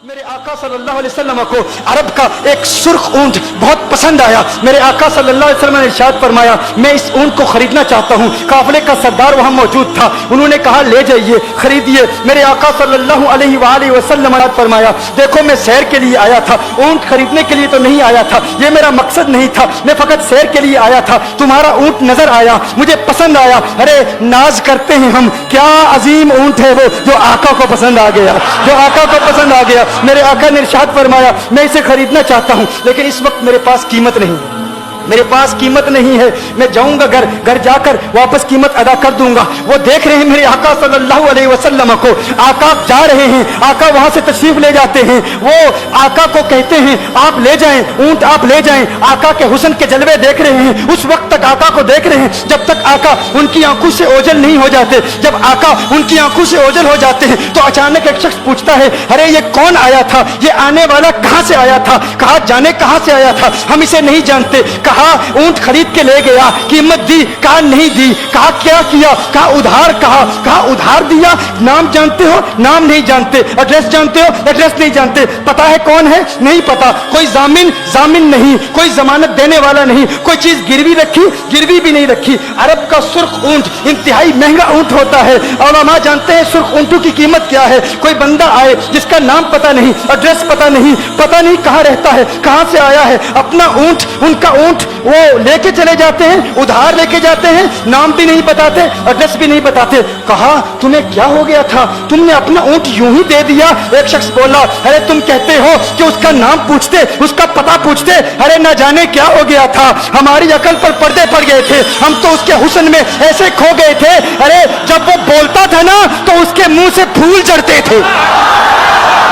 मेरे आका सल्लल्लाहु अलैहि वसल्लम को अरब का एक सुर्ख ऊंट बहुत पसंद आया। मेरे आका सल्लल्लाहु अलैहि वसल्लम ने इरशाद फरमाया, मैं इस ऊंट को खरीदना चाहता हूँ। काफिले का सरदार वहाँ मौजूद था, उन्होंने कहा ले जाइए, खरीदिए। मेरे आका सल्लल्लाहु अलैहि वसल्लम ने फरमाया, देखो मैं सैर के लिए आया था, ऊंट खरीदने के लिए तो नहीं आया था, ये मेरा मकसद नहीं था, मैं फकत सैर के लिए आया था। तुम्हारा ऊंट नजर आया, मुझे पसंद आया। अरे नाज करते हैं हम, क्या अजीम ऊंट है वो जो आका को पसंद आ गया, जो आका को पसंद आ गया। मेरे आका ने इरशाद फरमाया, मैं इसे खरीदना चाहता हूं, लेकिन इस वक्त मेरे पास कीमत नहीं है, मेरे पास कीमत नहीं है। मैं जाऊंगा घर जाकर वापस कीमत अदा कर दूंगा। वो देख रहे हैं मेरे आका सल्लल्लाहु अलैहि वसल्लम को, आका जा रहे हैं, आका वहां से तशरीफ ले जाते हैं। वो आका को कहते हैं आप ले जाएं, ऊंट आप ले जाएं। आका के हुस्न के जलवे देख रहे हैं, उस वक्त तक आका को देख रहे हैं जब तक आका उनकी आंखों से ओझल नहीं हो जाते। जब आका उनकी आंखों से ओझल हो जाते हैं तो अचानक एक शख्स पूछता है, अरे ये कौन आया था, ये आने वाला कहां से आया था, कहा जाने कहां से आया था, हम इसे नहीं जानते। कहा ऊंट खरीद के ले गया, कीमत दी, कहा नहीं दी, कहा क्या किया, कहा उधार, कहा उधार दिया। नाम जानते हो, नाम नहीं जानते। एड्रेस जानते हो, एड्रेस नहीं जानते। पता है कौन है, नहीं पता। कोई जामिन नहीं, कोई जमानत देने वाला नहीं, कोई चीज गिरवी रखी, गिरवी भी नहीं रखी। अरब का सुर्ख ऊंट इंतहाई महंगा ऊंट होता है। उलमा जानते हैं सुर्ख ऊंटों की कीमत क्या है। कोई बंदा आए जिसका नाम पता नहीं, एड्रेस पता नहीं कहाँ रहता है, कहाँ से आया है, अपना ऊंट, उनका ऊंट वो लेके चले जाते हैं, उधार लेके जाते हैं, नाम भी नहीं बताते, एड्रेस भी नहीं बताते। कहा तुम्हें क्या हो गया था, तुमने अपना ऊंट यूं ही दे दिया। एक शख्स बोला, अरे तुम कहते हो कि उसका नाम पूछते, उसका पता पूछते, अरे न जाने क्या हो गया था, हमारी अकल पर पर्दे पड़ गए थे, हम तो उसके हुस्न में ऐसे खो गए थे। अरे जब वो बोलता था ना तो उसके मुंह से फूल झड़ते थे,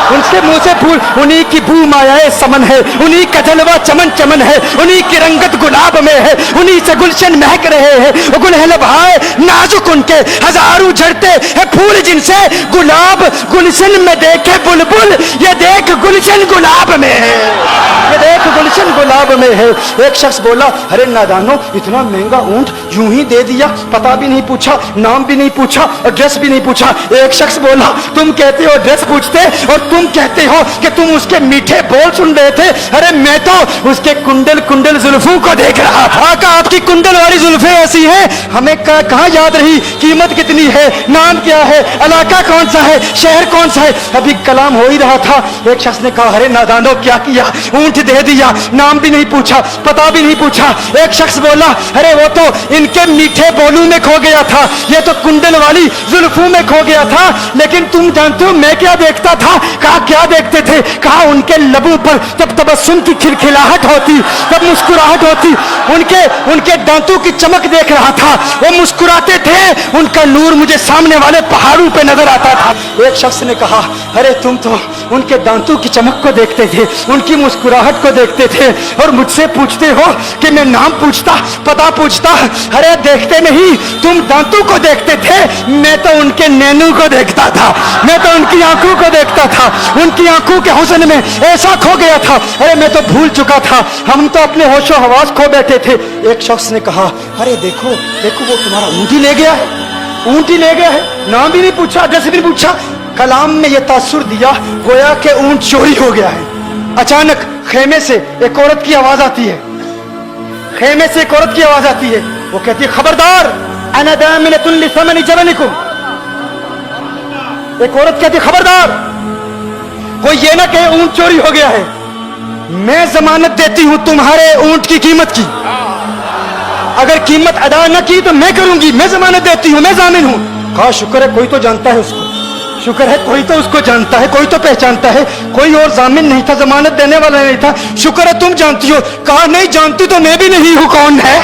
उनके मुंह से फूल। उन्हीं की बू मायाए समन है, उन्हीं का जलवा चमन चमन है, उन्हीं की रंगत गुलाब में है, उन्हीं से गुलशन महक रहे हैं। गुलहल भाई नाजुक उनके हजारों झड़ते हैं फूल, जिनसे गुलाब गुलशन में देखे बुलबुल, ये देख गुलशन गुलाब में है, ये देख गुलशन गुलाब में है। एक शख्स बोला, अरे नादानो इतना महंगा ऊंट यूं ही दे दिया, पता भी नहीं पूछा, नाम भी नहीं पूछा, एड्रेस भी नहीं पूछा। एक शख्स बोला, तुम कहते हो एड्रेस पूछते और तुम कहते हो कि तुम उसके मीठे बोल सुन रहे थे। अरे मैं तो उसके कुंडल कुंडल जुल्फों को देख रहा था। आका आपकी कुंडल वाली जुल्फे ऐसी हैं, हमें कहाँ याद रही, कीमत कितनी है, नाम क्या है, इलाका कौन सा है, शहर कौन सा है। अभी कलाम हो ही रहा था, एक शख्स ने कहा, अरे नादानो क्या किया, ऊंट दे दिया, नाम भी नहीं पूछा, पता भी नहीं पूछा। एक शख्स बोला, अरे वो तो इनके मीठे बोलू में खो गया था, ये तो कुंडल वाली जुल्फों में खो गया था। लेकिन तुम जानते हो मैं क्या देखता था। कहा क्या देखते थे, कहा उनके लबों पर जब तबस्सुम की खिलखिलाहट होती, जब मुस्कुराहट होती, उनके दांतों की चमक देख रहा था, वो मुस्कुराते थे, उनका नूर मुझे सामने वाले पहाड़ों पे नजर आता था। एक शख्स ने कहा, अरे तुम तो उनके दांतों की चमक को देखते थे, उनकी मुस्कुराहट को देखते थे और मुझसे पूछते हो कि मैं नाम पूछता, पता पूछता। अरे देखते नहीं, तुम दांतों को देखते थे, मैं तो उनके नैनों को देखता था, मैं तो उनकी आंखों को देखता था, उनकी आंखों के हुस्न में ऐसा खो गया था। अरे मैं तो भूल चुका था, हम तो अपने होशो हवास खो बैठे थे। एक शख्स ने कहा, अरे देखो देखो वो तुम्हारा ऊंट ही ले गया है, ऊंट ही ले गया है, नाम भी नहीं पूछा, एड्रेस भी नहीं पूछा। कलाम में यह तासुर दिया गोया के ऊंट चोरी हो गया है। अचानक खेमे से एक औरत की आवाज आती है, खेमे से एक औरत की आवाज आती है, वो कहती है, खबरदार अना दामिनतुन लिसमनि जबनिकुम। एक औरत कहती है, खबरदार कोई ये ना कहे ऊंट चोरी हो गया है, मैं जमानत देती हूं तुम्हारे ऊंट की कीमत की, अगर कीमत अदा न की तो मैं करूंगी, मैं जमानत देती हूं, मैं जामिन हूं। कहा शुक्र है कोई तो जानता है उसको, शुक्र है कोई तो उसको जानता है, कोई तो पहचानता है, कोई और जामिन नहीं था, जमानत देने वाला नहीं था, शुक्र है तुम जानती हो। कहा नहीं जानती तो मैं भी नहीं हूं, कौन है,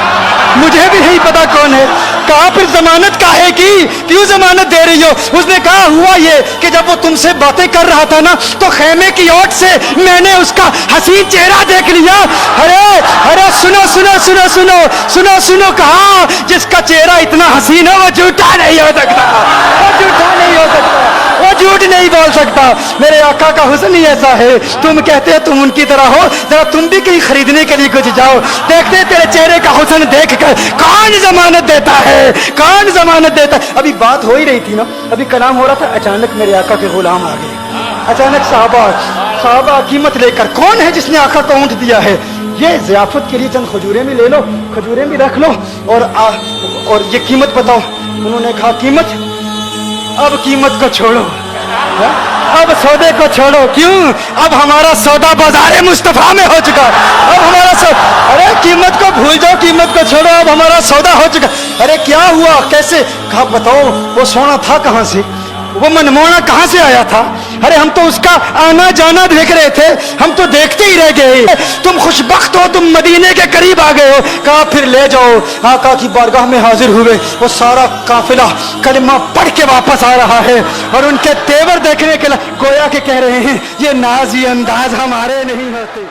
मुझे भी नहीं पता कौन है। कहा फिर जमानत काहे की, क्यों जमानत दे रही हो। उसने कहा हुआ ये कि जब वो तुमसे बातें कर रहा था ना तो खेमे की ओट से मैंने उसका हसीन चेहरा देख लिया। अरे अरे सुनो सुनो सुनो सुनो सुनो सुनो, कहा जिसका चेहरा इतना हसीन है वो झूठा नहीं हो सकता, वो झूठा नहीं हो सकता, वो झूठ नहीं बोल सकता। मेरे आका का हुस्न ही ऐसा है, तुम कहते हो तुम उनकी तरह हो, जरा तुम भी कहीं खरीदने के लिए कुछ जाओ, देखते तेरे चेहरे का हुस्न देखकर कौन जमानत देता है, कौन जमानत देता है। अभी बात हो ही रही थी ना, अभी कलाम हो रहा था, अचानक मेरे आका के गुलाम आ गए। अचानक साहबा कीमत लेकर, कौन है जिसने आका को ऊंट दिया है? ये ज़ियाफत के लिए चंद खजूरें भी ले लो, खजूरें भी रख लो, और ये कीमत बताओ। उन्होंने कहा कीमत, अब कीमत को छोड़ो, है? अब सौदे को छोड़ो। क्यों? अब हमारा सौदा बाजार मुस्तफा में हो चुका। अब हमारा सौदा, अरे कीमत को भूल जाओ, कीमत को छोड़ो, अब हमारा सौदा हो चुका। अरे क्या हुआ, कैसे? कहा बताओ वो सोना था कहां से, वो मनमोहना कहां से आया था? अरे हम तो उसका आना जाना देख रहे थे, हम तो देखते ही रह गए। तुम खुशबख्त हो, तुम मदीने के करीब आ गए हो। कहा फिर ले जाओ। आका की बारगाह में हाजिर हुए। वो सारा काफिला कलिमा पढ़ के वापस आ रहा है, और उनके तेवर देखने के लिए गोया के कह रहे हैं ये नाज़ी अंदाज हमारे नहीं होते।